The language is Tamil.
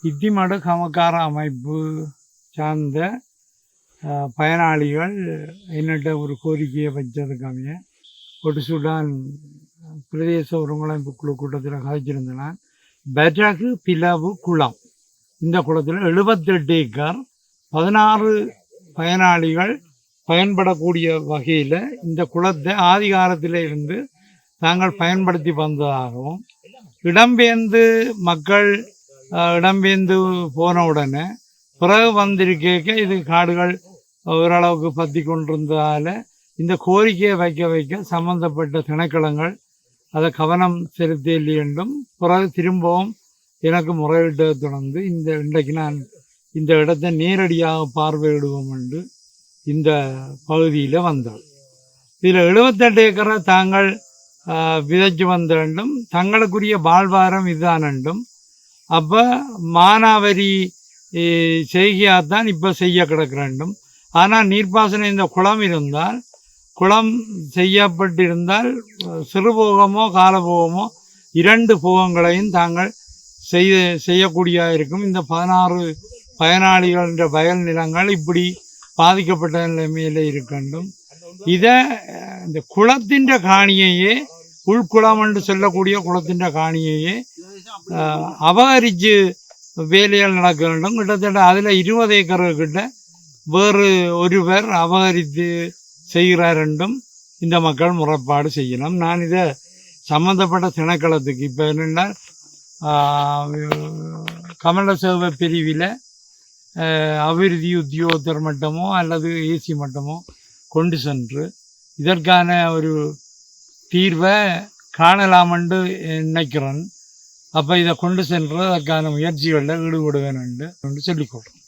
இத்திமடு கமக்கார அமைப்பு சார்ந்த பயனாளிகள் என்னட்ட ஒரு கோரிக்கையை வச்சதுக்காக ஒட்டுசுடான் பிரதேச ஒருங்கிணைப்பு குழு கூட்டத்தில் கதைச்சிருந்தேன். பெரகு பிளவு குளம், இந்த குளத்தில் 78 ஏக்கர் 16 பயனாளிகள் பயன்படக்கூடிய வகையில் இந்த குளத்தை ஆதிகாலத்தில் இருந்து தாங்கள் பயன்படுத்தி வந்ததாகவும், இடம்பெயர்ந்து மக்கள் இடம்பெயர்ந்து போன உடனே பிறகு வந்திருக்க இது காடுகள் ஓரளவுக்கு பற்றி கொண்டிருந்ததால் இந்த கோரிக்கையை வைக்க சம்பந்தப்பட்ட திணைக்களங்கள் அதை கவனம் செலுத்தவில்லை என்றும், பிறகு திரும்பவும் எனக்கு முறையிட்டதை தொடர்ந்து இன்றைக்கு நான் இந்த இடத்தை நேரடியாக பார்வையிடுவோம் என்று இந்த பகுதியில் வந்தோம். இதில் 78 ஏக்கரை தாங்கள் விதைச்சு வந்த வேண்டும், தங்களுக்குரிய வாழ்வாரம் இதுதான் என்றும், அப்போ மானாவரி செய்கையாகத்தான் இப்போ செய்ய கிடக்க வேண்டும். ஆனால் நீர்ப்பாசனம் இந்த குளம் இருந்தால், குளம் செய்யப்பட்டிருந்தால் சிறுபோகமோ காலபோகமோ 2 போகங்களையும் தாங்கள் செய்யக்கூடியதாக இருக்கும். இந்த 16 பயனாளிகள் என்ற வயல் நிலங்கள் இப்படி பாதிக்கப்பட்ட நிலைமையில் இருக்கண்டும். இதை இந்த குளத்தின் காணியையே, உள்குளம் என்று சொல்லக்கூடிய குளத்தின் காணியையே அபகரித்து வேலைகள் நடக்க வேண்டும். கிட்டத்தட்ட அதில் 20 ஏக்கர் கிட்ட வேறு ஒருவர் அபகரித்து செய்கிறார் என்றும் இந்த மக்கள் முறைப்பாடு செய்யணும். நான் இதை சம்பந்தப்பட்ட திணைக்களத்துக்கு இப்போ என்னென்னா கமல சேவை பிரிவில் அபிவிருத்தி உத்தியோகத்தர் மட்டமோ அல்லது ஏசி மட்டமோ கொண்டு சென்று இதற்கான ஒரு தீர்வை காணலாம் என்று நினைக்கிறேன். அப்போ இதை கொண்டு சென்று அதற்கான முயற்சிகளில் ஈடுபடுவேன் என்று சொல்லிக்கொள்கிறேன்.